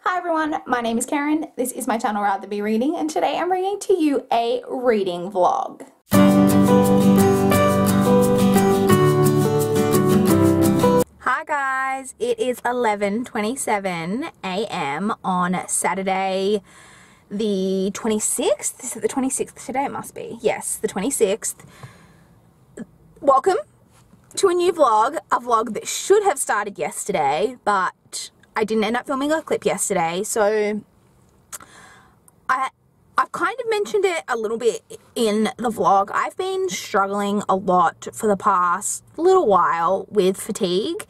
Hi everyone, my name is Karen, this is my channel RatherBeReading, and today I'm bringing to you a reading vlog. Hi guys, it is 11:27 a.m. on Saturday the 26th. Is it the 26th today? It must be. Yes, the 26th. Welcome to a new vlog, a vlog that should have started yesterday, but I didn't end up filming a clip yesterday, so I've kind of mentioned it a little bit in the vlog. I've been struggling a lot for the past little while with fatigue,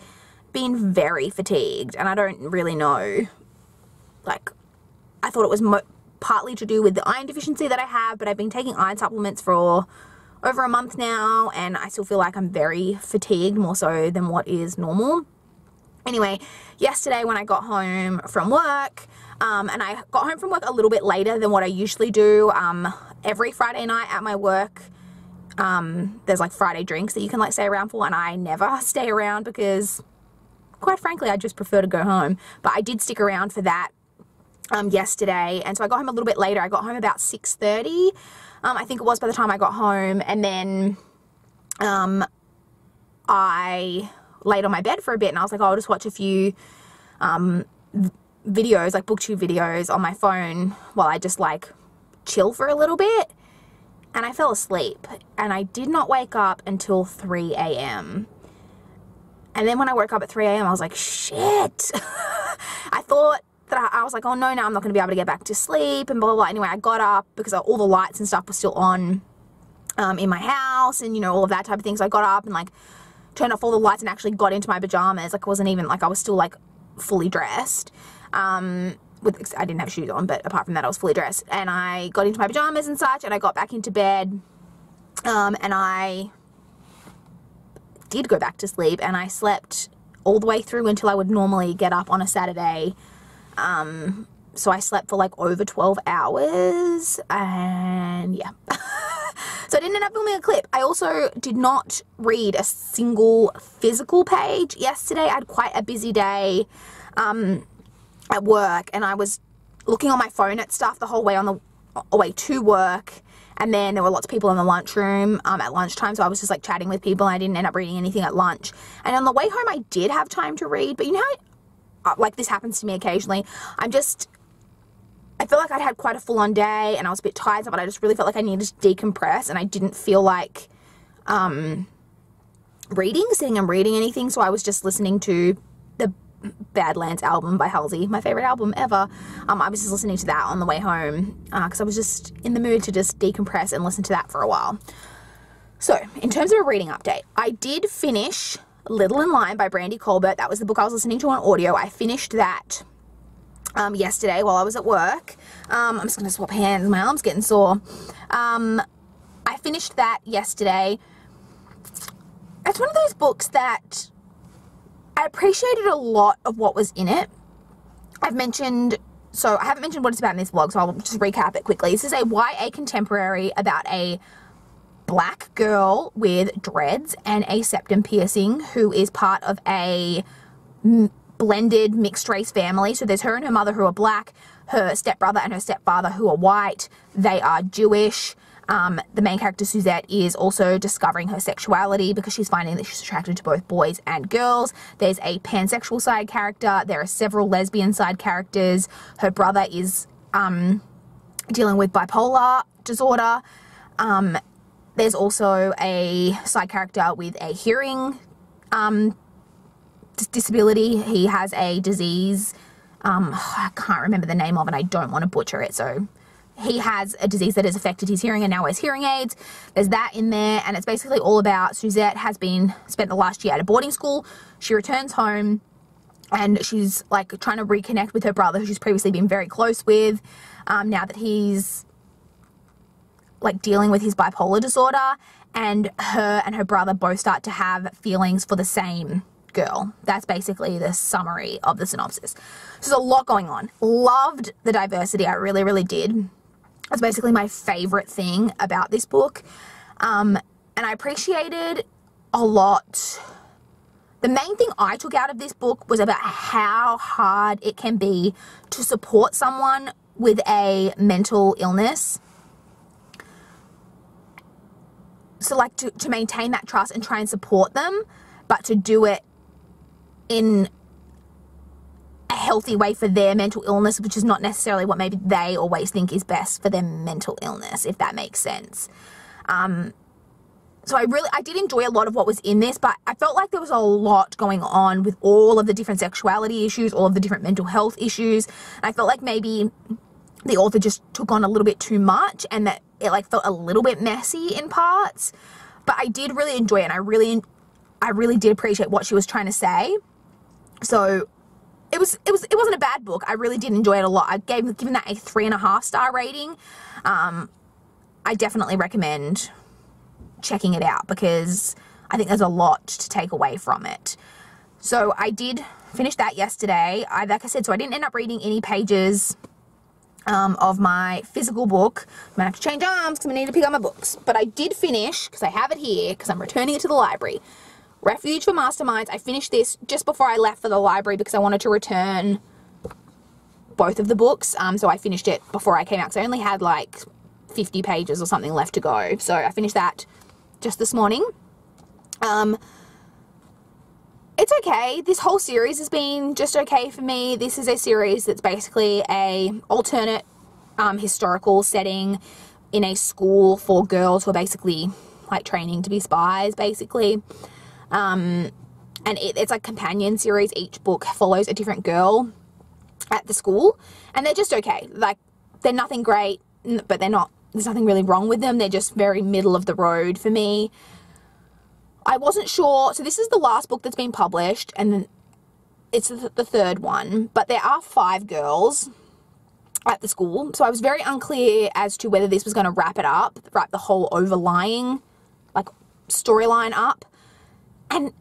been very fatigued, and I don't really know, like, I thought it was partly to do with the iron deficiency that I have, but I've been taking iron supplements for over a month now, and I still feel like I'm very fatigued, more so than what is normal. Anyway, yesterday when I got home from work, and I got home from work a little bit later than what I usually do, every Friday night at my work, there's like Friday drinks that you can like stay around for, and I never stay around because, quite frankly, I just prefer to go home. But I did stick around for that yesterday, and so I got home a little bit later. I got home about 6:30, I think it was, by the time I got home, and then I laid on my bed for a bit, and I was like, oh, I'll just watch a few videos, like booktube videos on my phone while I just like chill for a little bit, and I fell asleep, and I did not wake up until 3 a.m. And then when I woke up at 3 a.m. I was like, shit. I thought that I was like, oh no, now I'm not going to be able to get back to sleep and blah, blah, blah. Anyway, I got up because all the lights and stuff were still on in my house, and you know, all of that type of thing. So I got up and like turned off all the lights and actually got into my pajamas. Like, it wasn't even like, I was still like fully dressed. I didn't have shoes on, but apart from that I was fully dressed, and I got into my pajamas and such, and I got back into bed, and I did go back to sleep, and I slept all the way through until I would normally get up on a Saturday. So I slept for like over 12 hours, and yeah. So I didn't end up filming a clip. I also did not read a single physical page yesterday. I had quite a busy day at work, and I was looking on my phone at stuff the whole way on the way to work, and then there were lots of people in the lunchroom at lunchtime, so I was just like chatting with people, and I didn't end up reading anything at lunch. And on the way home I did have time to read, but you know how like this happens to me occasionally. I feel like I'd had quite a full-on day, and I was a bit tired, but I just really felt like I needed to decompress, and I didn't feel like sitting and reading anything, so I was just listening to the Badlands album by Halsey, my favourite album ever. I was just listening to that on the way home, because I was just in the mood to just decompress and listen to that for a while. So, in terms of a reading update, I did finish Little in Line by Brandy Colbert. That was the book I was listening to on audio. I finished that yesterday while I was at work. I'm just going to swap hands. My arm's getting sore. I finished that yesterday. It's one of those books that I appreciated a lot of what was in it. I haven't mentioned what it's about in this vlog, so I'll just recap it quickly. This is a YA contemporary about a black girl with dreads and a septum piercing who is part of a blended mixed race family. So there's her and her mother who are black, her stepbrother and her stepfather who are white. They are Jewish. The main character Suzette is also discovering her sexuality because she's finding that she's attracted to both boys and girls. There's a pansexual side character. There are several lesbian side characters. Her brother is dealing with bipolar disorder. There's also a side character with a hearing disability. He has a disease, I can't remember the name of it, I don't want to butcher it. So he has a disease that has affected his hearing and now wears hearing aids. There's that in there, and it's basically all about Suzette has spent the last year at a boarding school. She returns home, and she's like trying to reconnect with her brother, who she's previously been very close with, now that he's like dealing with his bipolar disorder, and her brother both start to have feelings for the same girl. That's basically the summary of the synopsis. So there's a lot going on. Loved the diversity. I really, really did. That's basically my favorite thing about this book. And I appreciated a lot The main thing I took out of this book was about how hard it can be to support someone with a mental illness. So like to maintain that trust and try and support them, but to do it in a healthy way for their mental illness, which is not necessarily what maybe they always think is best for their mental illness, if that makes sense. So I did enjoy a lot of what was in this, but I felt like there was a lot going on with all of the different sexuality issues, all of the different mental health issues. And I felt like maybe the author just took on a little bit too much, and that it like felt a little bit messy in parts. But I did really enjoy it, and I really did appreciate what she was trying to say. So it wasn't a bad book. I really did enjoy it a lot. I've given that a 3.5-star rating. I definitely recommend checking it out because I think there's a lot to take away from it. So I did finish that yesterday. Like I said, so I didn't end up reading any pages of my physical book. I'm gonna have to change arms because I need to pick up my books. But I did finish, because I have it here, because I'm returning it to the library, Refuge for Masterminds. I finished this just before I left for the library because I wanted to return both of the books. So I finished it before I came out because I only had like 50 pages or something left to go. So I finished that just this morning. It's okay. This whole series has been just okay for me. This is a series that's basically a alternate historical setting in a school for girls who are basically like training to be spies, basically. And it's like a companion series. Each book follows a different girl at the school, and they're just okay. Like, they're nothing great, but there's nothing really wrong with them. They're just very middle of the road for me. I wasn't sure. So this is the last book that's been published, and then it's the third one, but there are 5 girls at the school. So I was very unclear as to whether this was going to wrap the whole overlying like storyline up. And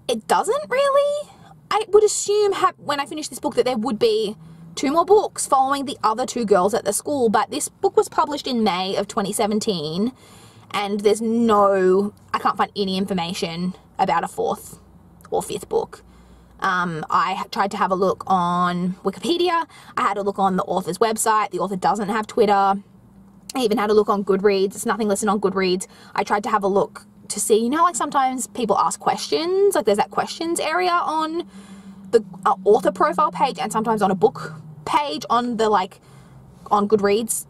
it doesn't really. I would assume when I finish this book that there would be 2 more books following the other 2 girls at the school, but this book was published in May of 2017, and I can't find any information about a 4th or 5th book. I tried to have a look on Wikipedia. I had a look on the author's website. The author doesn't have Twitter. I even had a look on Goodreads. It's nothing listed on Goodreads. I tried to have a look to see, like sometimes people ask questions, like there's that questions area on the author profile page and sometimes on a book page on the on Goodreads.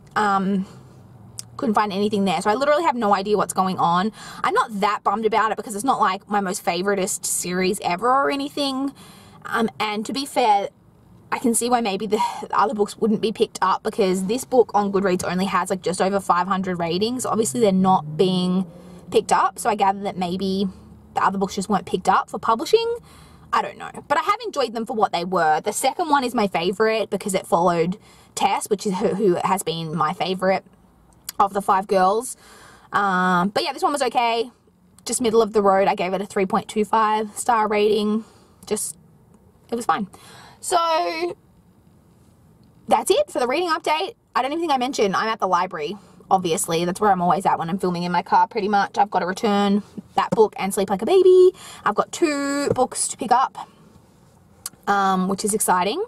Couldn't find anything there, so I literally have no idea what's going on. I'm not that bummed about it because it's not like my most favoritist series ever or anything, and to be fair, I can see why maybe the other books wouldn't be picked up, because this book on Goodreads only has like just over 500 ratings. Obviously they're not being picked up, so I gather that maybe the other books just weren't picked up for publishing. I don't know, but I have enjoyed them for what they were. The second one is my favorite because it followed Tess, which is who has been my favorite of the 5 girls. But yeah, this one was okay, just middle of the road. I gave it a 3.25 star rating. It was fine. So that's it for the reading update. I don't even think I mentioned I'm at the library. Obviously, that's where I'm always at when I'm filming in my car, pretty much. I've got to return that book and Sleep Like a Baby. I've got 2 books to pick up, which is exciting.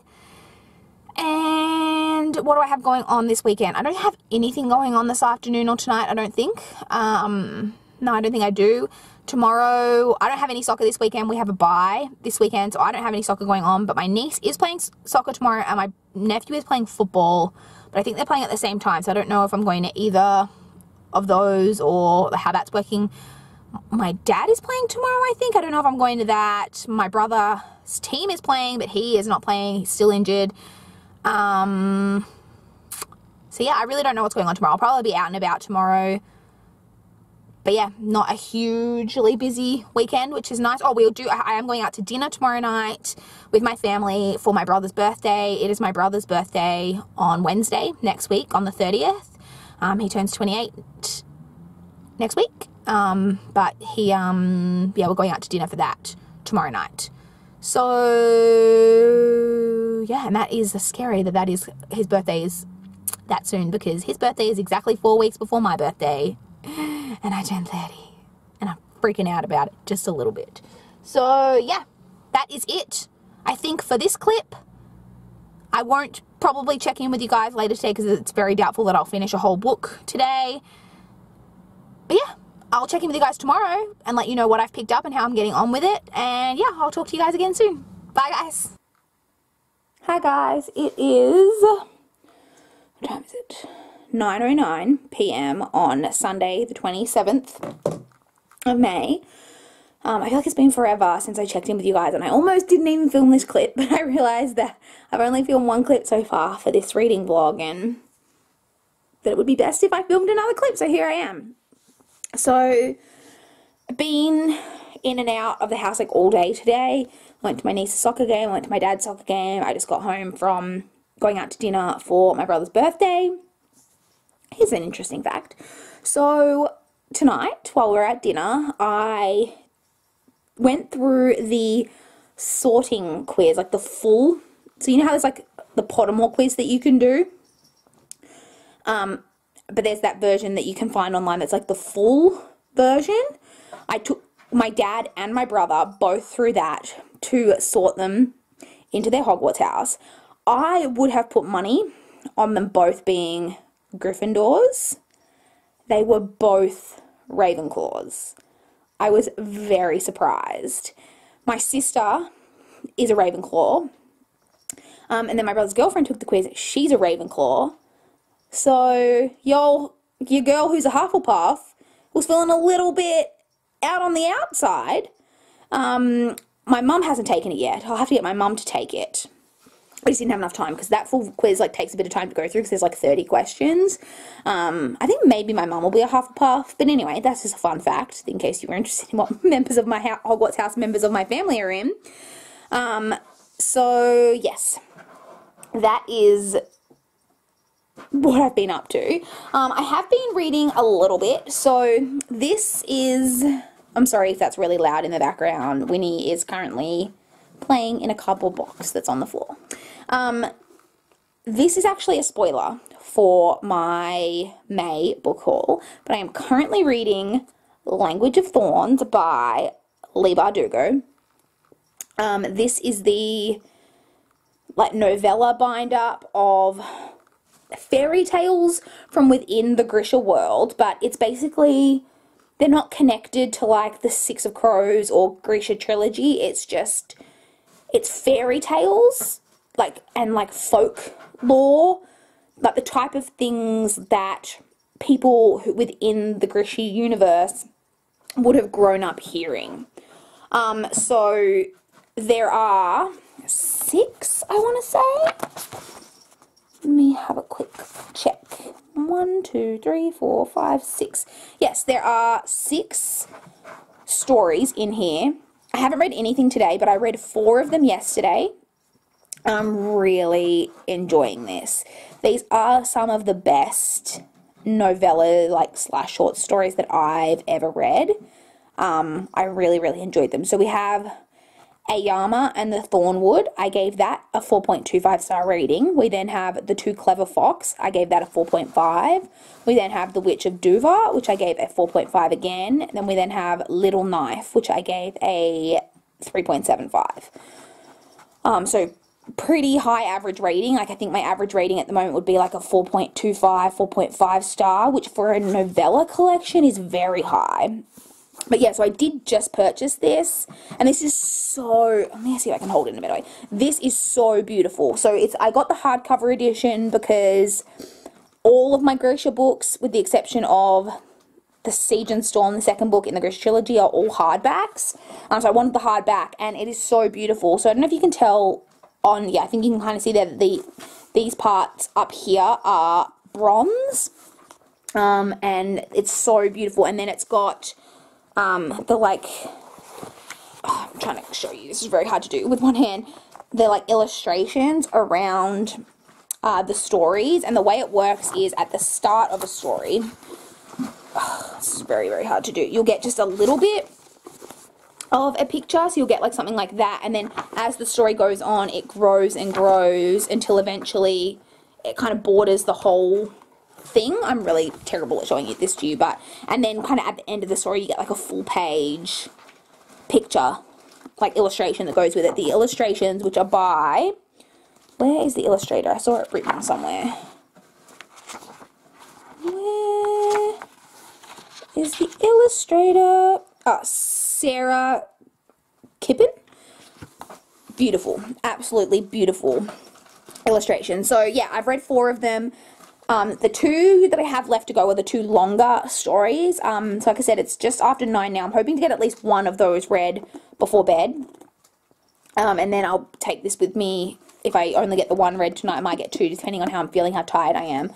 And what do I have going on this weekend? I don't have anything going on this afternoon or tonight, I don't think. No, I don't think I do. Tomorrow, I don't have any soccer this weekend. We have a bye this weekend, so I don't have any soccer going on. But my niece is playing soccer tomorrow, and my nephew is playing football. But I think they're playing at the same time, so I don't know if I'm going to either of those or how that's working. My dad is playing tomorrow, I think. I don't know if I'm going to that. My brother's team is playing, but he is not playing. He's still injured. So yeah, I really don't know what's going on tomorrow. I'll probably be out and about tomorrow. But yeah, not a hugely busy weekend, which is nice. Oh, I am going out to dinner tomorrow night with my family for my brother's birthday. It is my brother's birthday on Wednesday next week, on the 30th. He turns 28 next week. But yeah, we're going out to dinner for that tomorrow night. So yeah, and that is scary that is his birthday is that soon, because his birthday is exactly 4 weeks before my birthday. And I turned 30, and I'm freaking out about it just a little bit. So yeah, that is it, I think, for this clip. I won't probably check in with you guys later today because it's very doubtful that I'll finish a whole book today. But yeah, I'll check in with you guys tomorrow and let you know what I've picked up and how I'm getting on with it. And yeah, I'll talk to you guys again soon. Bye, guys. Hi, guys. It is... what time is it? 9:09 p.m. on Sunday, the 27th of May. I feel like it's been forever since I checked in with you guys, and I almost didn't even film this clip, but I realised that I've only filmed one clip so far for this reading vlog, and that it would be best if I filmed another clip, so here I am. So, I've been in and out of the house like all day today. I went to my niece's soccer game, I went to my dad's soccer game, I just got home from going out to dinner for my brother's birthday. Here's an interesting fact. So, tonight, while we were at dinner, I went through the sorting quiz, like the full, so you know how there's like the Pottermore quiz that you can do, but there's that version that you can find online that's like the full version. I took my dad and my brother both through that to sort them into their Hogwarts house. I would have put money on them both being Gryffindors. They were both Ravenclaws. I was very surprised. My sister is a Ravenclaw. And then my brother's girlfriend took the quiz. She's a Ravenclaw. So, your girl who's a Hufflepuff was feeling a little bit out on the outside. My mum hasn't taken it yet. I'll have to get my mum to take it. I just didn't have enough time because that full quiz like takes a bit of time to go through because there's like 30 questions. I think maybe my mum will be a Hufflepuff, but anyway, that's just a fun fact in case you were interested in what members of my Hogwarts house members of my family are in. So yes, that is what I've been up to. I have been reading a little bit. So this is, I'm sorry if that's really loud in the background. Winnie is currently playing in a cardboard box that's on the floor. This is actually a spoiler for my May book haul, but I am currently reading Language of Thorns by Leigh Bardugo. This is the like novella bind-up of fairy tales from within the Grisha world, but it's basically, they're not connected to like the Six of Crows or Grisha trilogy. It's just, it's fairy tales, like, and like folk lore, like the type of things that people who, within the Grisha universe would have grown up hearing. So there are 6, I want to say. Let me have a quick check. 1, 2, 3, 4, 5, 6. Yes, there are 6 stories in here. I haven't read anything today, but I read 4 of them yesterday. I'm really enjoying this. These are some of the best novella, like, / short stories that I've ever read. I really, really enjoyed them. So we have Ayama and the Thornwood. I gave that a 4.25 star rating. We then have The Too Clever Fox. I gave that a 4.5. We then have The Witch of Duva, which I gave a 4.5 again. Then we then have Little Knife, which I gave a 3.75. So pretty high average rating. Like, I think my average rating at the moment would be like a 4.25, 4.5 star, which for a novella collection is very high. But yeah, so I did just purchase this, and this is so, let me see if I can hold it in a better way. This is so beautiful. So I got the hardcover edition because all of my Grisha books, with the exception of The Siege and Storm, the second book in the Grisha trilogy, are all hardbacks. So I wanted the hardback, and it is so beautiful. So I don't know if you can tell on, yeah, I think you can kind of see that these parts up here are bronze, and it's so beautiful. And then it's got the like, oh, I'm trying to show you, this is very hard to do with one hand, the like illustrations around the stories, and the way it works is at the start of a story, this is very, very hard to do, you'll get just a little bit of a picture, so you'll get like something like that, and then as the story goes on, it grows and grows until eventually it kind of borders the whole thing. I'm really terrible at showing this to you, but, and then kind of at the end of the story you get like a full page picture like illustration that goes with it. The illustrations, which are by, where is the illustrator? I saw it written somewhere. Where is the illustrator? Oh, Sarah Kippen. Beautiful, absolutely beautiful illustration. So yeah, I've read 4 of them. The 2 that I have left to go are the 2 longer stories. So like I said, it's just after 9 now. I'm hoping to get at least one of those read before bed. And then I'll take this with me. If I only get the 1 read tonight, I might get 2, depending on how I'm feeling, how tired I am.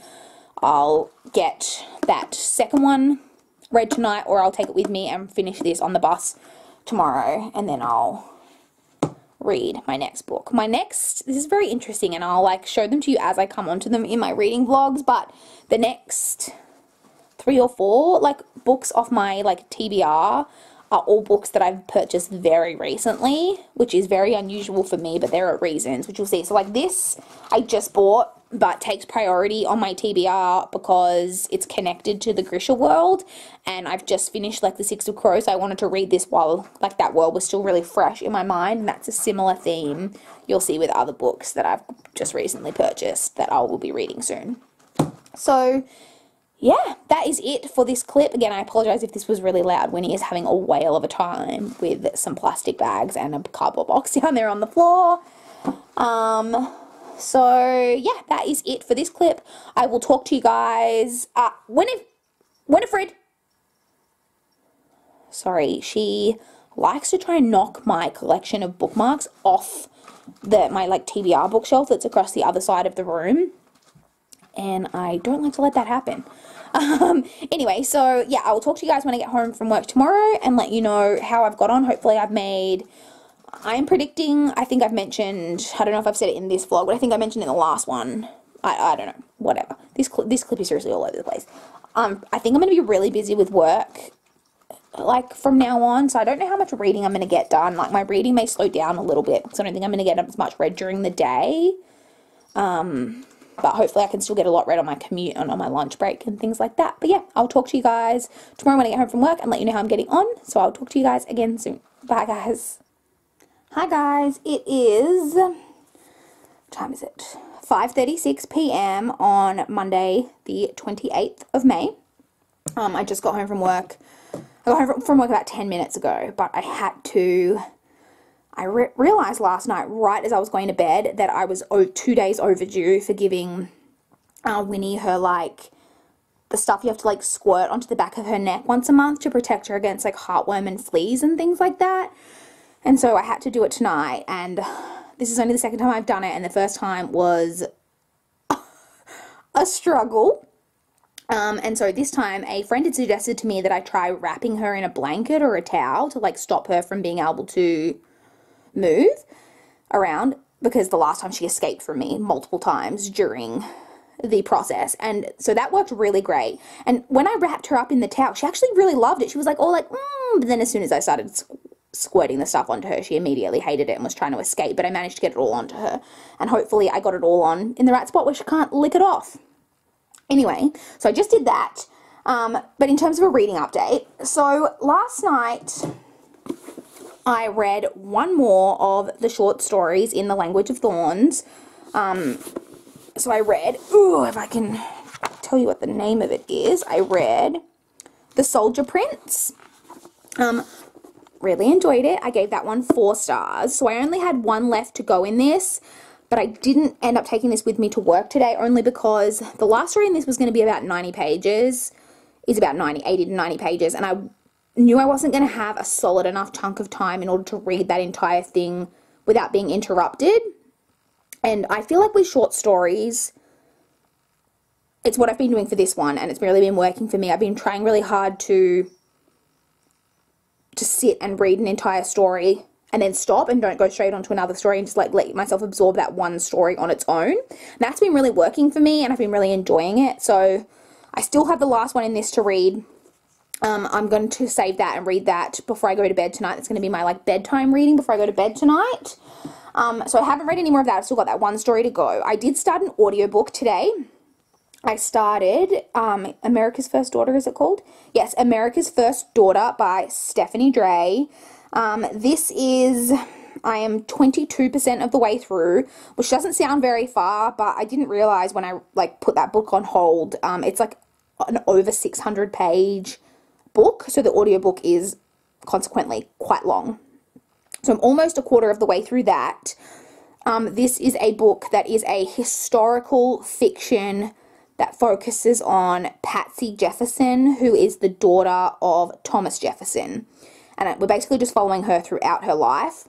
I'll get that second one read tonight, or I'll take it with me and finish this on the bus tomorrow, and then I'll read my next book. This is very interesting, and I'll like show them to you as I come onto them in my reading vlogs, but the next 3 or 4 like books off my like TBR are all books that I've purchased very recently, which is very unusual for me, but there are reasons, which you'll see. So like this I just bought, but takes priority on my TBR because it's connected to the Grisha world, and I've just finished like the Six of Crows, so I wanted to read this while like that world was still really fresh in my mind, and that's a similar theme you'll see with other books that I've just recently purchased that I will be reading soon. So yeah, that is it for this clip. Again, I apologize if this was really loud. Winnie is having a whale of a time with some plastic bags and a cardboard box down there on the floor. So yeah, that is it for this clip. I will talk to you guys, Winifred. Sorry, she likes to try and knock my collection of bookmarks off my like TBR bookshelf that's across the other side of the room, and I don't like to let that happen. Anyway, so yeah, I will talk to you guys when I get home from work tomorrow and let you know how I've got on. Hopefully I'm predicting, I think I've mentioned, I don't know if I've said it in this vlog, but I think I mentioned in the last one. I don't know, whatever. This clip is seriously all over the place. I think I'm going to be really busy with work, like, from now on, so I don't know how much reading I'm going to get done. Like, my reading may slow down a little bit, so I don't think I'm going to get as much read during the day. But hopefully I can still get a lot read on my commute and on my lunch break and things like that. But yeah, I'll talk to you guys tomorrow when I get home from work and let you know how I'm getting on. So I'll talk to you guys again soon. Bye, guys. Hi, guys. It is, what time is it? 5:36 p.m. on Monday, the 28th of May. I just got home from work. I got home from work about 10 minutes ago, but I had to... I realized last night, right as I was going to bed, that I was 2 days overdue for giving Winnie her, like, the stuff you have to, like, squirt onto the back of her neck once a month to protect her against, like, heartworm and fleas and things like that. And so I had to do it tonight, and this is only the second time I've done it, and the first time was a struggle. And so this time, a friend had suggested to me that I try wrapping her in a blanket or a towel to, like, stop her from being able to move around, because the last time she escaped from me multiple times during the process, and so that worked really great. And when I wrapped her up in the towel, she actually really loved it. She was like, oh, like, but then as soon as I started squirting the stuff onto her, she immediately hated it and was trying to escape, but I managed to get it all onto her, and hopefully I got it all on in the right spot where she can't lick it off. Anyway, so I just did that, but in terms of a reading update, so last night I read one more of the short stories in the Language of Thorns. So I read, if I can tell you what the name of it is, I read The Soldier Prince. Really enjoyed it. I gave that one 4 stars. So I only had one left to go in this, but I didn't end up taking this with me to work today, only because the last story in this was going to be about 90 pages. It's about 80 to 90 pages, and I knew I wasn't going to have a solid enough chunk of time in order to read that entire thing without being interrupted. And I feel like with short stories, it's what I've been doing for this one, and it's really been working for me. I've been trying really hard to sit and read an entire story and then stop and don't go straight onto another story and just like let myself absorb that one story on its own. That's been really working for me, and I've been really enjoying it. So I still have the last one in this to read. I'm going to save that and read that before I go to bed tonight. It's going to be my like bedtime reading before I go to bed tonight. So I haven't read any more of that. I've still got that one story to go. I did start an audiobook today. I started America's First Daughter, is it called? Yes, America's First Daughter by Stephanie Dray. This is, I am 22% of the way through, which doesn't sound very far, but I didn't realize when I like put that book on hold, it's like an over 600 page book, so the audiobook is consequently quite long. So I'm almost a quarter of the way through that. This is a book that is a historical fiction that focuses on Patsy Jefferson, who is the daughter of Thomas Jefferson. And we're basically just following her throughout her life.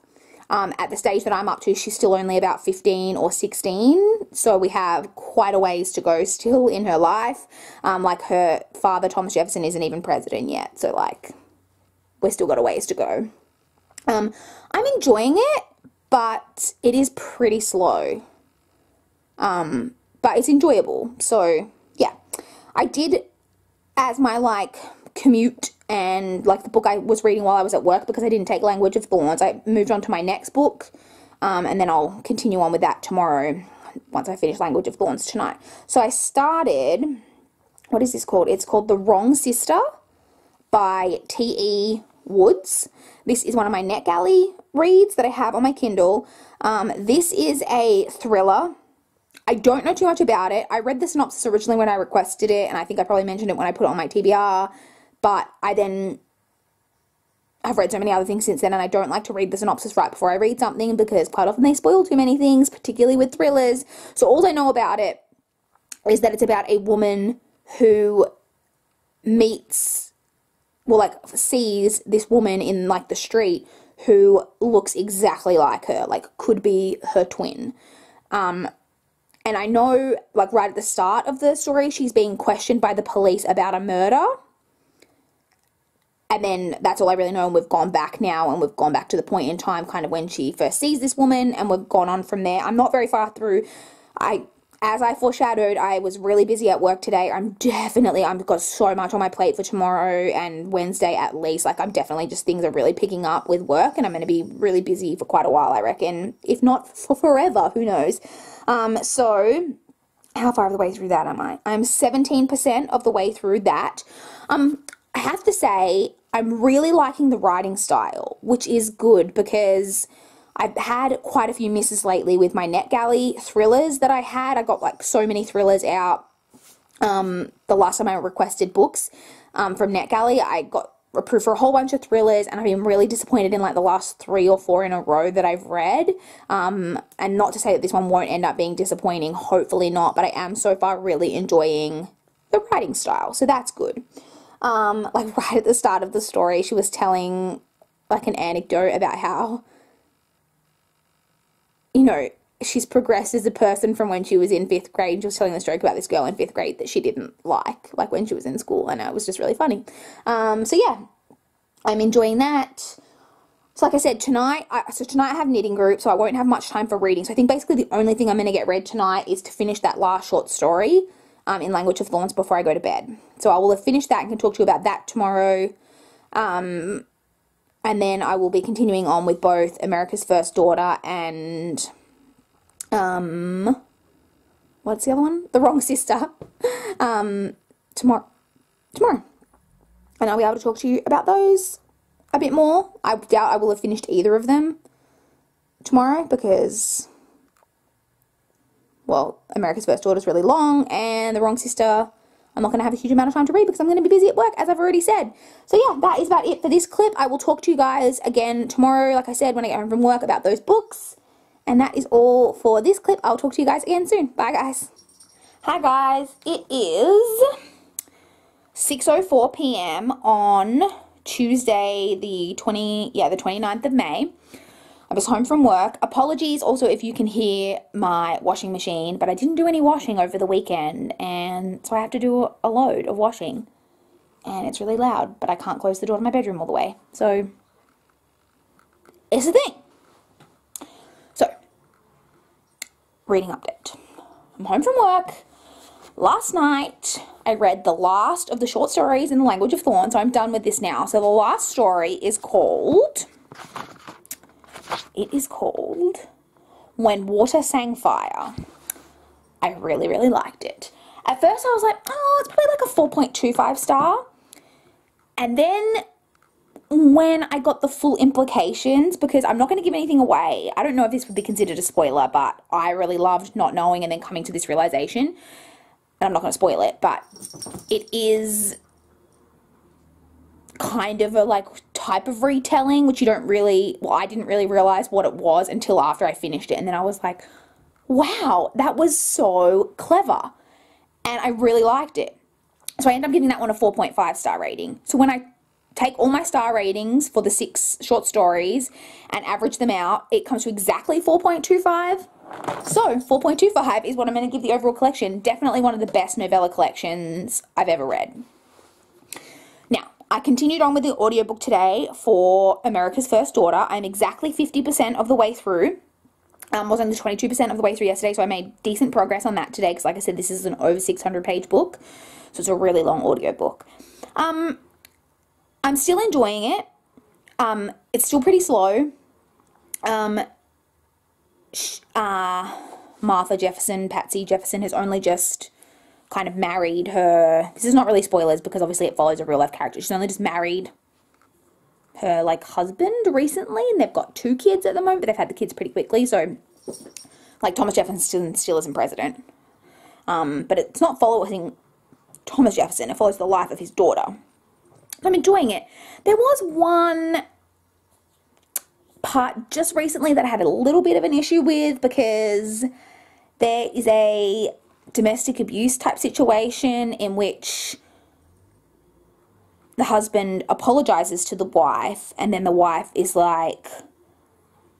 At the stage that I'm up to, she's still only about 15 or 16, so we have quite a ways to go still in her life. Like, her father, Thomas Jefferson, isn't even president yet, so, like, we're still got a ways to go. I'm enjoying it, but it is pretty slow. But it's enjoyable, so, yeah. I did, as my, like, commute and, like, the book I was reading while I was at work, because I didn't take Language of Thorns, I moved on to my next book, and then I'll continue on with that tomorrow once I finish Language of Thorns tonight. So I started, what is this called? It's called The Wrong Sister by T.E. Woods. This is one of my NetGalley reads that I have on my Kindle. This is a thriller. I don't know too much about it. I read the synopsis originally when I requested it, and I think I probably mentioned it when I put it on my TBR, but I've read so many other things since then, and I don't like to read the synopsis right before I read something, because quite often they spoil too many things, particularly with thrillers. So all I know about it is that it's about a woman who sees this woman in, like, the street who looks exactly like her, like, could be her twin. And I know, like, right at the start of the story, she's being questioned by the police about a murder. And then that's all I really know, and we've gone back now, and we've gone back to the point in time kind of when she first sees this woman, and we've gone on from there. I'm not very far through. As I foreshadowed, I was really busy at work today. I've got so much on my plate for tomorrow and Wednesday at least. Like, I'm definitely just, things are really picking up with work, and I'm going to be really busy for quite a while, I reckon. If not for forever, who knows? So how far of the way through that am I? I'm 17% of the way through that. I have to say, I'm really liking the writing style, which is good, because I've had quite a few misses lately with my NetGalley thrillers that I had. I got, like, so many thrillers out. The last time I requested books from NetGalley, I got approved for a whole bunch of thrillers, and I've been really disappointed in, like, the last 3 or 4 in a row that I've read. And not to say that this one won't end up being disappointing, hopefully not, but I am so far really enjoying the writing style, so that's good. Like, right at the start of the story, she was telling, like, an anecdote about how, you know, she's progressed as a person from when she was in 5th grade. She was telling this joke about this girl in 5th grade that she didn't like when she was in school, and it was just really funny. So yeah, I'm enjoying that. So like I said, tonight I have knitting group, so I won't have much time for reading. So I think basically the only thing I'm going to get read tonight is to finish that last short story in Language of Thorns before I go to bed. So I will have finished that and can talk to you about that tomorrow. And then I will be continuing on with both America's First Daughter and what's the other one? The Wrong Sister. Tomorrow. And I'll be able to talk to you about those a bit more. I doubt I will have finished either of them tomorrow, because, well, America's First Daughter is really long, and The Wrong Sister, I'm not going to have a huge amount of time to read because I'm going to be busy at work, as I've already said. So yeah, that is about it for this clip. I will talk to you guys again tomorrow, like I said, when I get home from work, about those books. And that is all for this clip. I'll talk to you guys again soon. Bye, guys. Hi, guys. It is 6:04 p.m. on Tuesday, the 29th of May. I was home from work. Apologies also if you can hear my washing machine, but I didn't do any washing over the weekend, and so I have to do a load of washing. And it's really loud, but I can't close the door to my bedroom all the way. So, it's a thing. So, reading update. I'm home from work. Last night, I read the last of the short stories in the Language of Thorns, so I'm done with this now. So the last story is called... It is called When Water Sang Fire. I really, really liked it. At first I was like, oh, it's probably like a 4.25 star. And then when I got the full implications, because I'm not going to give anything away. I don't know if this would be considered a spoiler, but I really loved not knowing and then coming to this realization. And I'm not going to spoil it, but it is kind of a like type of retelling, which you don't really, well, I didn't really realize what it was until after I finished it. And then I was like, wow, that was so clever. And I really liked it. So I ended up giving that one a 4.5 star rating. So when I take all my star ratings for the 6 short stories and average them out, it comes to exactly 4.25. So 4.25 is what I'm going to give the overall collection. Definitely one of the best novella collections I've ever read. Now, I continued on with the audiobook today for America's First Daughter. I'm exactly 50% of the way through. Was only 22% of the way through yesterday, so I made decent progress on that today because, like I said, this is an over 600-page book, so it's a really long audiobook. I'm still enjoying it. It's still pretty slow. Martha Jefferson, Patsy Jefferson, has only just kind of married her. This is not really spoilers because obviously it follows a real-life character. She's only just married her, like, husband recently, and they've got 2 kids at the moment, but they've had the kids pretty quickly, so, like, Thomas Jefferson still isn't president. But it's not following Thomas Jefferson. It follows the life of his daughter. I'm enjoying it. There was one part just recently that I had a little bit of an issue with because there is a domestic abuse type situation in which the husband apologizes to the wife, and then the wife is like,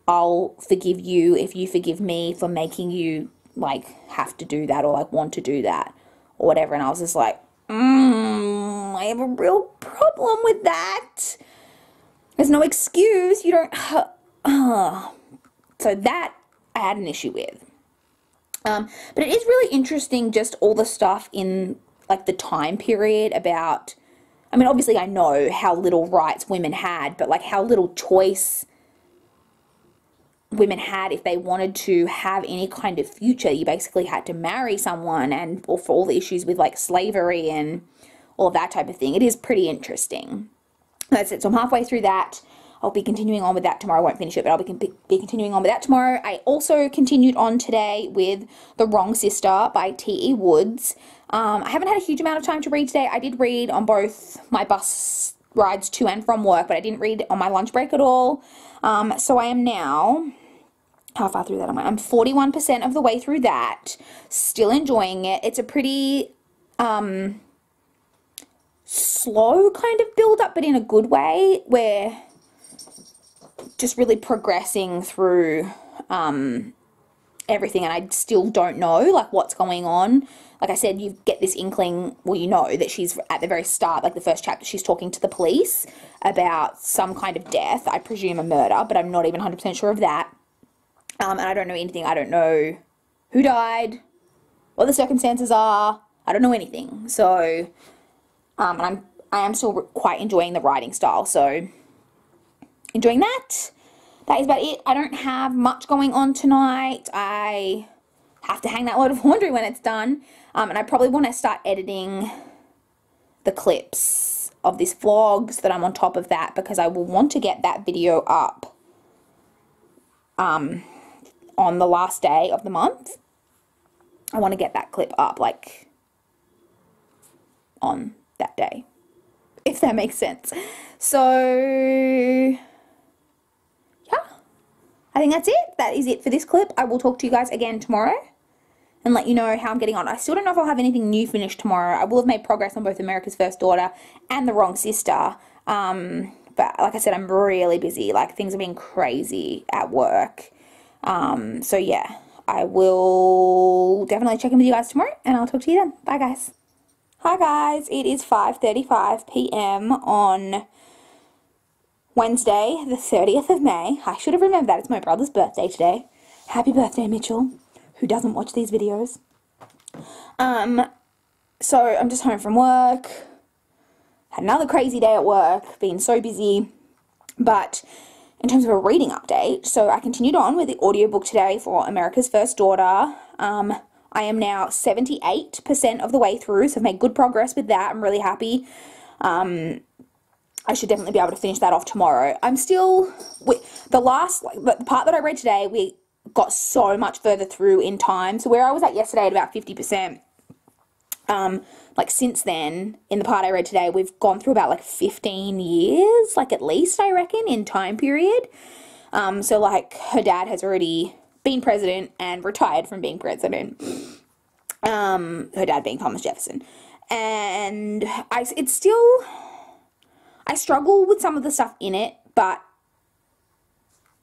I'll forgive you if you forgive me for making you, like, have to do that or, like, want to do that or whatever. And I was just like, I have a real problem with that. There's no excuse. You don't... So that I had an issue with. But it is really interesting just all the stuff in, like, the time period about... I mean, obviously I know how little rights women had, but, like, how little choice women had if they wanted to have any kind of future. You basically had to marry someone, and or for all the issues with, like, slavery and all of that type of thing. It is pretty interesting. That's it. So I'm halfway through that. I'll be continuing on with that tomorrow. I won't finish it, but I'll be continuing on with that tomorrow. I also continued on today with The Wrong Sister by T.E. Woods. I haven't had a huge amount of time to read today. I did read on both my bus rides to and from work, but I didn't read on my lunch break at all. So I am now... How far through that am I? I'm 41% of the way through that. Still enjoying it. It's a pretty slow kind of build up, but in a good way, where just really progressing through everything, and I still don't know, like, what's going on. Like I said, you get this inkling, well, you know that she's at the very start, like the first chapter, she's talking to the police about some kind of death, I presume a murder, but I'm not even 100% sure of that. And I don't know anything. I don't know who died, what the circumstances are. I don't know anything. So, and I am still quite enjoying the writing style. So, enjoying that. That is about it. I don't have much going on tonight. I have to hang that load of laundry when it's done. And I probably want to start editing the clips of this vlog so that I'm on top of that, because I will want to get that video up on the last day of the month. I want to get that clip up, like, on that day, if that makes sense. So, yeah, I think that's it. That is it for this clip. I will talk to you guys again tomorrow and let you know how I'm getting on. I still don't know if I'll have anything new finished tomorrow. I will have made progress on both America's First Daughter and The Wrong Sister. But like I said, I'm really busy. Like, things have been crazy at work. So yeah, I will definitely check in with you guys tomorrow, and I'll talk to you then. Bye, guys. Hi, guys. It is 5:35 p.m. on Wednesday, the 30th of May. I should have remembered that. It's my brother's birthday today. Happy birthday, Mitchell, who doesn't watch these videos. So I'm just home from work. Had another crazy day at work. Been so busy. But in terms of a reading update, so I continued on with the audiobook today for America's First Daughter. I am now 78% of the way through, so I've made good progress with that. I'm really happy. I I should definitely be able to finish that off tomorrow. I'm still, the part that I read today, we got so much further through in time. So where I was at yesterday at about 50%, like since then, in the part I read today, we've gone through about like 15 years, like at least, I reckon, in time period. So like her dad has already been president and retired from being president. Her dad being Thomas Jefferson. And I struggle with some of the stuff in it, but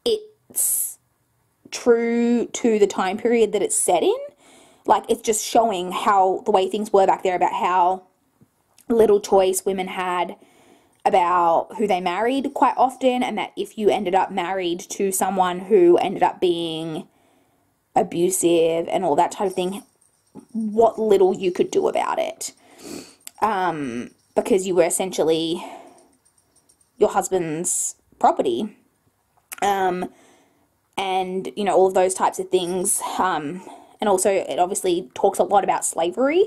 it's true to the time period that it's set in. Like, it's just showing how the way things were back there, about how little choice women had about who they married quite often, and that if you ended up married to someone who ended up being abusive and all that type of thing, what little you could do about it. Because you were essentially your husband's property. And, you know, all of those types of things. And also, it obviously talks a lot about slavery.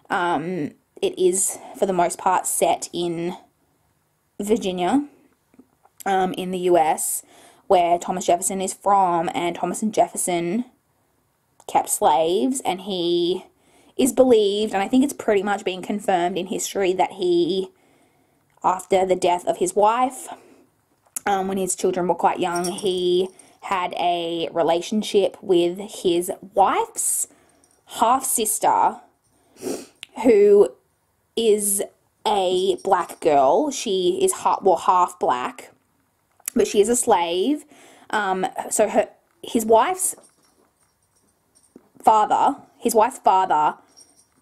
It is, for the most part, set in Virginia, in the US, where Thomas Jefferson is from, and Thomas and Jefferson kept slaves, and he is believed, and I think it's pretty much been confirmed in history, that he, after the death of his wife, when his children were quite young, he had a relationship with his wife's half-sister, who is a black girl. She is half black, but she is a slave. So his wife's father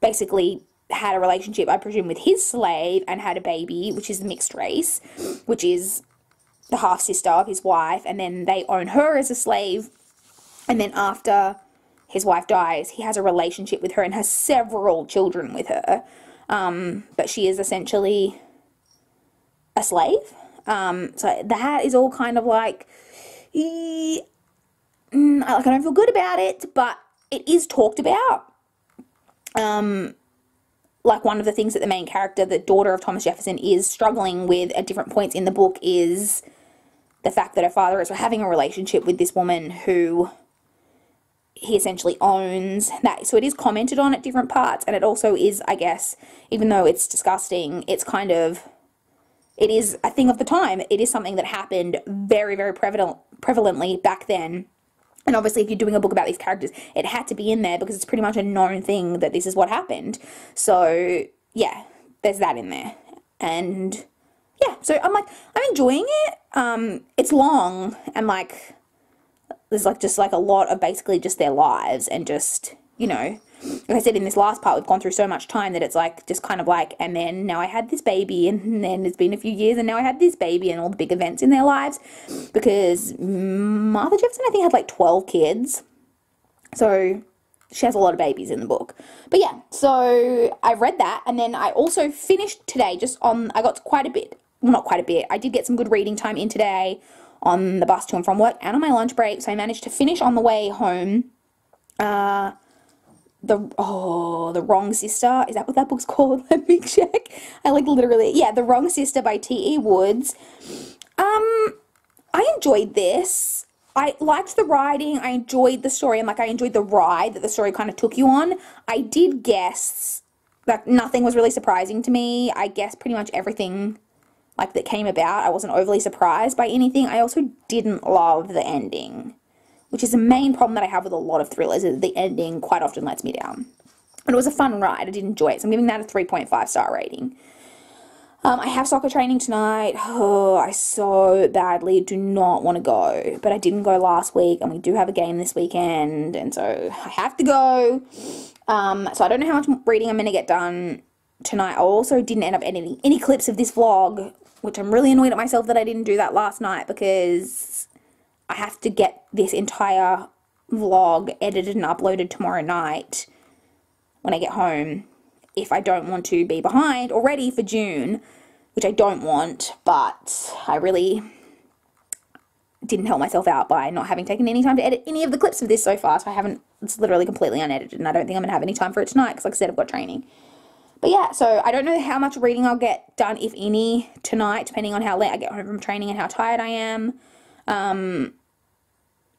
basically had a relationship, I presume, with his slave, and had a baby, which is the mixed race, which is the half-sister of his wife, and then they own her as a slave, and then after his wife dies, he has a relationship with her and has several children with her, but she is essentially a slave. So that is all kind of like, I don't feel good about it, but it is talked about. Like, one of the things that the main character, the daughter of Thomas Jefferson, is struggling with at different points in the book is the fact that her father is having a relationship with this woman who he essentially owns. That, so it is commented on at different parts, and it also is, I guess, even though it's disgusting, it's kind of, it is a thing of the time. It is something that happened very, very prevalently back then. And obviously, if you're doing a book about these characters, it had to be in there because it's pretty much a known thing that this is what happened. So, yeah, there's that in there. And, yeah, so I'm enjoying it. It's long, and, like, there's, like, just, like, a lot of basically just their lives, and just, you know, like I said, in this last part, we've gone through so much time that it's, like, just kind of like, and then now I had this baby, and then it's been a few years, and now I had this baby, and all the big events in their lives, because Martha Jefferson, I think, had, like, 12 kids, so she has a lot of babies in the book. But, yeah, so I've read that, and then I also finished today, I got quite a bit, well, not quite a bit, I did get some good reading time in today on the bus to and from work, and on my lunch break, so I managed to finish on the way home, The Wrong Sister. Is that what that book's called? Let me check. The Wrong Sister by T.E. Woods. I enjoyed this. I liked the writing. I enjoyed the story, and, like, I enjoyed the ride that the story kind of took you on. I did guess that nothing was really surprising to me. I guess pretty much everything, like, that came about. I wasn't overly surprised by anything. I also didn't love the ending, which is the main problem that I have with a lot of thrillers, is the ending quite often lets me down. And it was a fun ride. I did enjoy it, so I'm giving that a 3.5 star rating. I have soccer training tonight. Oh, I so badly do not want to go, but I didn't go last week, and we do have a game this weekend, and so I have to go. So I don't know how much reading I'm going to get done tonight. I also didn't end up editing any clips of this vlog, which I'm really annoyed at myself that I didn't do that last night, because I have to get this entire vlog edited and uploaded tomorrow night when I get home, if I don't want to be behind already for June, which I don't want, but I really didn't help myself out by not having taken any time to edit any of the clips of this so far, so it's literally completely unedited, and I don't think I'm going to have any time for it tonight, because, like I said, I've got training. But yeah, so I don't know how much reading I'll get done, if any, tonight, depending on how late I get home from training and how tired I am.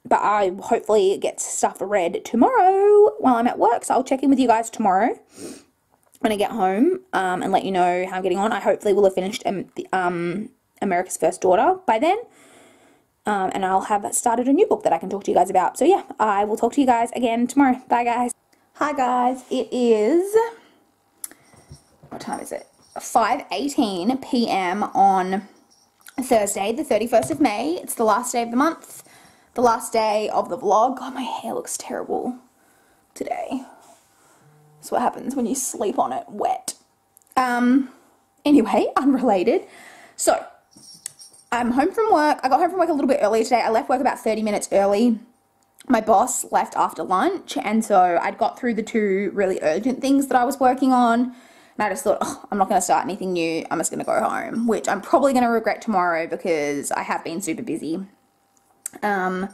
But I hopefully get stuff read tomorrow while I'm at work. So I'll check in with you guys tomorrow when I get home and let you know how I'm getting on. I hopefully will have finished America's First Daughter by then. And I'll have started a new book that I can talk to you guys about. So yeah, I will talk to you guys again tomorrow. Bye, guys. Hi, guys. It is... what time is it? 5:18 p.m. on Thursday, the 31st of May. It's the last day of the month, the last day of the vlog. God, my hair looks terrible today. That's what happens when you sleep on it wet. Anyway, unrelated. So, I'm home from work. I got home from work a little bit earlier today. I left work about 30 minutes early. My boss left after lunch, and so I'd got through the 2 really urgent things that I was working on. And I just thought, oh, I'm not going to start anything new. I'm just going to go home, which I'm probably going to regret tomorrow because I have been super busy. But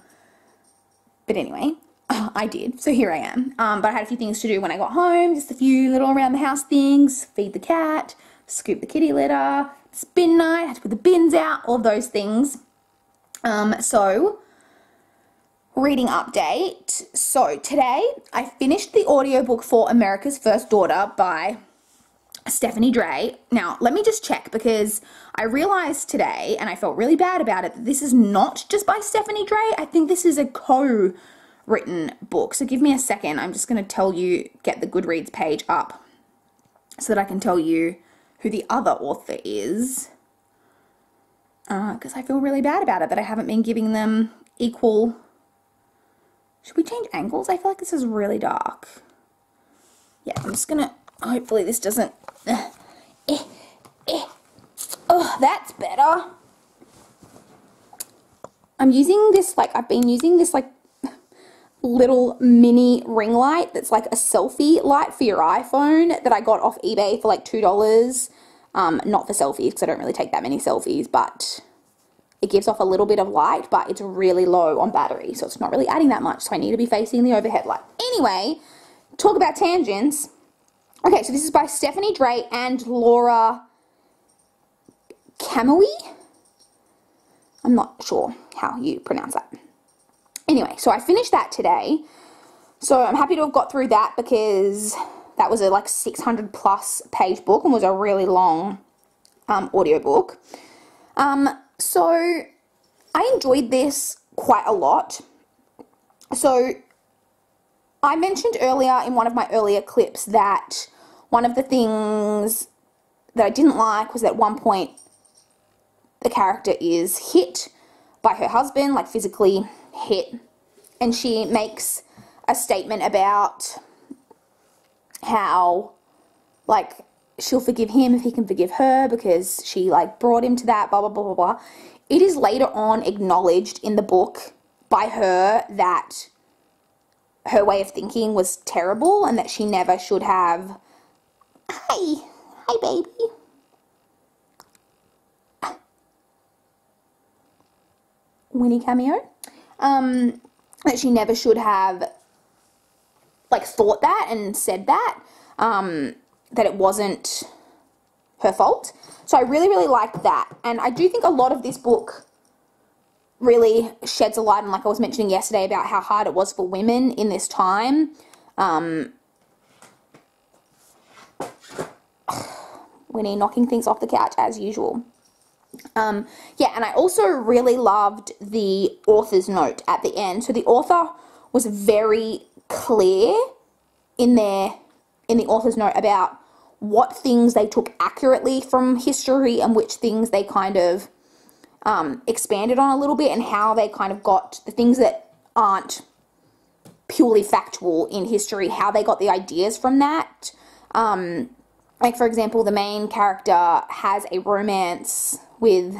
anyway, I did. So here I am. But I had a few things to do when I got home. Just a few little around the house things. Feed the cat, scoop the kitty litter, it's bin night, I had to put the bins out, all of those things. So, reading update. So, today I finished the audiobook for America's First Daughter by Stephanie Dray. Now, let me just check because I realized today, and I felt really bad about it, that this is not just by Stephanie Dray. I think this is a co-written book. So give me a second. I'm just going to tell you, get the Goodreads page up so that I can tell you who the other author is. Because I feel really bad about it that I haven't been giving them equal... Should we change angles? I feel like this is really dark. Yeah, I'm just going to... Hopefully this doesn't... Oh, that's better. I'm using this, like, I've been using this, like, little mini ring light that's like a selfie light for your iPhone that I got off eBay for like $2. Not for selfies because I don't really take that many selfies, but it gives off a little bit of light, but it's really low on battery, so it's not really adding that much, so I need to be facing the overhead light. Anyway, talk about tangents. Okay, so this is by Stephanie Dray and Laura Camowie. I'm not sure how you pronounce that. Anyway, so I finished that today. So I'm happy to have got through that because that was a like 600 plus page book and was a really long audiobook. So I enjoyed this quite a lot. So I mentioned earlier in one of my earlier clips that one of the things that I didn't like was that at one point the character is hit by her husband, like physically hit, and she makes a statement about how, like, she'll forgive him if he can forgive her because she, like, brought him to that, blah, blah, blah, blah, blah. It is later on acknowledged in the book by her that her way of thinking was terrible and that she never should have... Hi, baby. Winnie cameo. That she never should have, like, thought that and said that, that it wasn't her fault. So I really, really liked that. And I do think a lot of this book really sheds a light on, like I was mentioning yesterday, about how hard it was for women in this time. Winnie knocking things off the couch as usual. Yeah, and I also really loved the author's note at the end. So the author was very clear in the author's note about what things they took accurately from history and which things they kind of expanded on a little bit, and how they kind of got the things that aren't purely factual in history, how they got the ideas from that. Like, for example, the main character has a romance with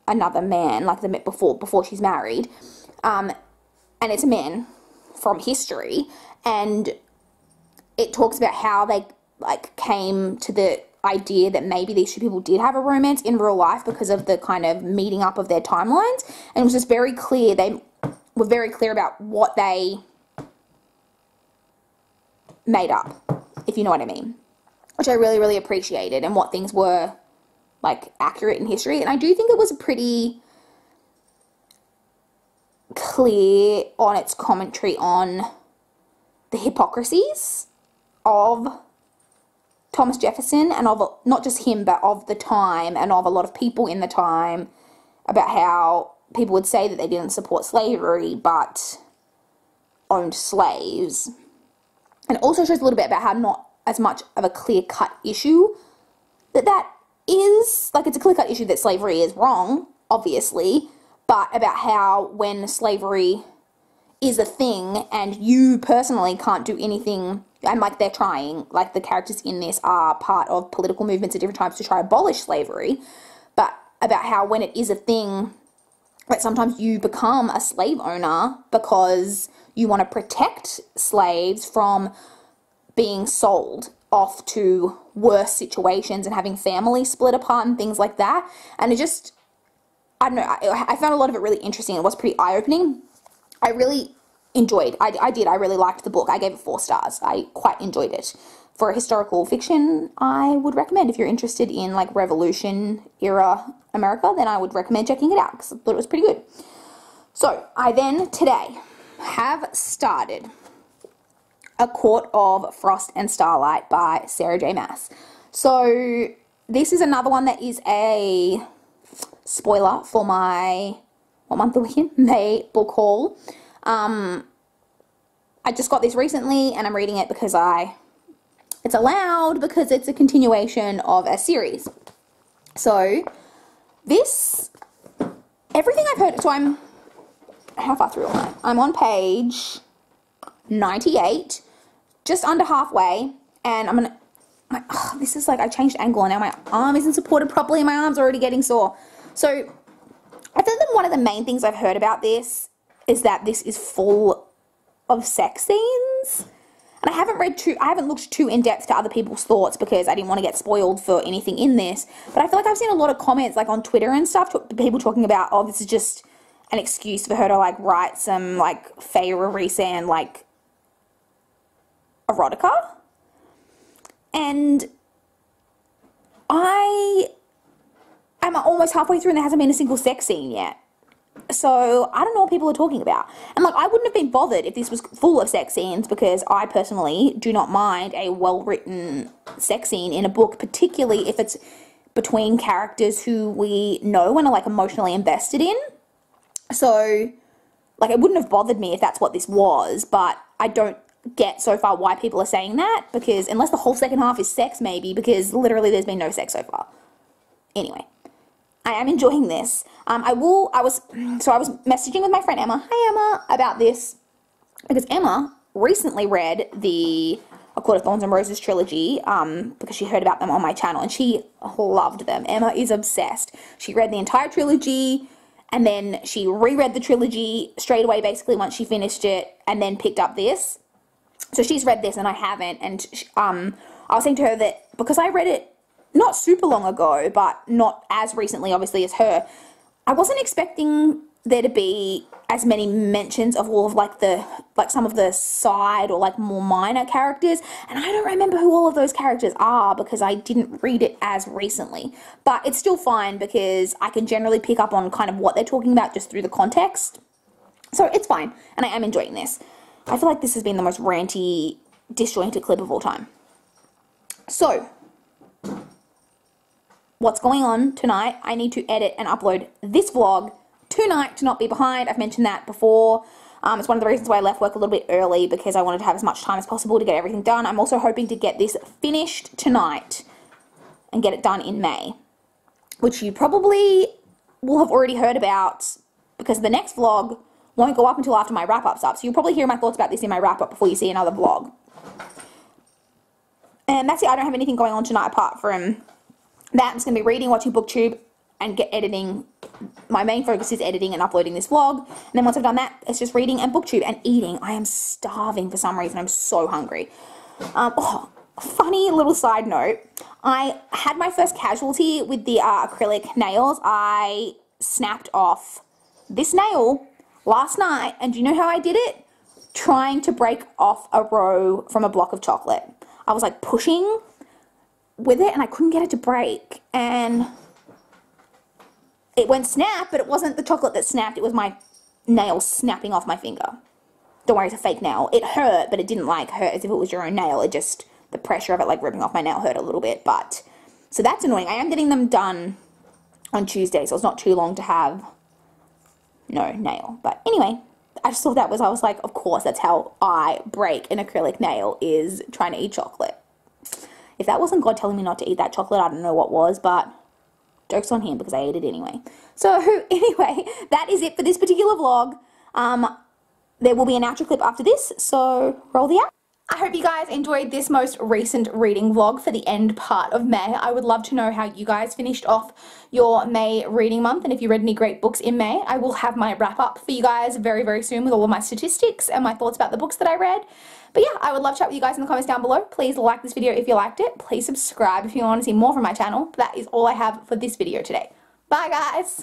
another man, like before she's married, and it's a man from history, and it talks about how they, like, came to the idea that maybe these two people did have a romance in real life because of the kind of meeting up of their timelines, and it was just very clear, they were very clear about what they made up, if you know what I mean. which I really, really appreciated, and what things were, like, accurate in history. And I do think it was pretty clear on its commentary on the hypocrisies of Thomas Jefferson, and of not just him, but of the time, and of a lot of people in the time, about how people would say that they didn't support slavery but owned slaves. And it also shows a little bit about how not as much of a clear-cut issue that is. Like, it's a clear-cut issue that slavery is wrong, obviously, but about how when slavery is a thing and you personally can't do anything, and like they're trying, like the characters in this are part of political movements at different times to try to abolish slavery, but about how when it is a thing, like sometimes you become a slave owner because you want to protect slaves from being sold off to worse situations and having families split apart and things like that. And it just, I don't know, I found a lot of it really interesting. It was pretty eye-opening. I really enjoyed, I really liked the book. I gave it 4 stars. I quite enjoyed it. For a historical fiction, I would recommend, if you're interested in like Revolution era America, then I would recommend checking it out because I thought it was pretty good. So I then today have started A Court of Frost and Starlight by Sarah J. Maas. So this is another one that is a spoiler for my, what month are we in? May book haul. I just got this recently and I'm reading it because it's allowed, because it's a continuation of a series. So this, everything I've heard, so I'm, how far through am I? I'm on page 98, just under halfway, and I'm gonna, this is like, I changed angle and now my arm isn't supported properly and my arm's already getting sore. So I think that one of the main things I've heard about this is that this is full of sex scenes. And I haven't looked too in depth to other people's thoughts because I didn't want to get spoiled for anything in this. But I feel like I've seen a lot of comments like on Twitter and stuff, people talking about, oh, this is just an excuse for her to like write some like Feyre Rhysand like erotica. And I am almost halfway through and there hasn't been a single sex scene yet. So I don't know what people are talking about. And like, I wouldn't have been bothered if this was full of sex scenes because I personally do not mind a well-written sex scene in a book, particularly if it's between characters who we know and are like emotionally invested in. So like, it wouldn't have bothered me if that's what this was, but I don't get so far why people are saying that, because unless the whole second half is sex, maybe, because literally there's been no sex so far. Anyway, I am enjoying this. I was messaging with my friend Emma, hi Emma, about this, because Emma recently read the A Court of Thorns and Roses trilogy, because she heard about them on my channel, and she loved them. Emma is obsessed. She read the entire trilogy, and then she reread the trilogy straight away, basically, once she finished it, and then picked up this. So she's read this, and I haven't, and I was saying to her that, because I read it not super long ago, but not as recently, obviously, as her, I wasn't expecting there to be as many mentions of all of, like, some of the side or, like, more minor characters, and I don't remember who all of those characters are because I didn't read it as recently, but it's still fine because I can generally pick up on kind of what they're talking about just through the context, so it's fine, and I am enjoying this. I feel like this has been the most ranty, disjointed clip of all time. So, what's going on tonight? I need to edit and upload this vlog tonight to not be behind. I've mentioned that before. It's one of the reasons why I left work a little bit early, because I wanted to have as much time as possible to get everything done. I'm also hoping to get this finished tonight and get it done in May, which you probably will have already heard about because the next vlog won't go up until after my wrap-up's up. So you'll probably hear my thoughts about this in my wrap-up before you see another vlog. And that's it. I don't have anything going on tonight apart from that. I'm just going to be reading, watching BookTube, and editing. My main focus is editing and uploading this vlog. And then once I've done that, it's just reading and BookTube and eating. I am starving for some reason. I'm so hungry. Funny little side note. I had my first casualty with the acrylic nails. I snapped off this nail last night, and do you know how I did it? Trying to break off a row from a block of chocolate. I was like pushing with it and I couldn't get it to break, and it went snap, but it wasn't the chocolate that snapped, it was my nail snapping off my finger. Don't worry, it's a fake nail. It hurt, but it didn't like hurt as if it was your own nail. It just, the pressure of it like ripping off my nail hurt a little bit, but, so that's annoying. I am getting them done on Tuesday, so it's not too long to have no nail. But anyway, I just thought that was, I was like, of course, that's how I break an acrylic nail, is trying to eat chocolate. If that wasn't God telling me not to eat that chocolate, I don't know what was, but joke's on him because I ate it anyway. So anyway, that is it for this particular vlog. There will be an outro clip after this, so roll the out. I hope you guys enjoyed this most recent reading vlog for the end part of May. I would love to know how you guys finished off your May reading month, and if you read any great books in May. I will have my wrap up for you guys very, very soon with all of my statistics and my thoughts about the books that I read. But yeah, I would love to chat with you guys in the comments down below. Please like this video if you liked it. Please subscribe if you want to see more from my channel. That is all I have for this video today. Bye guys!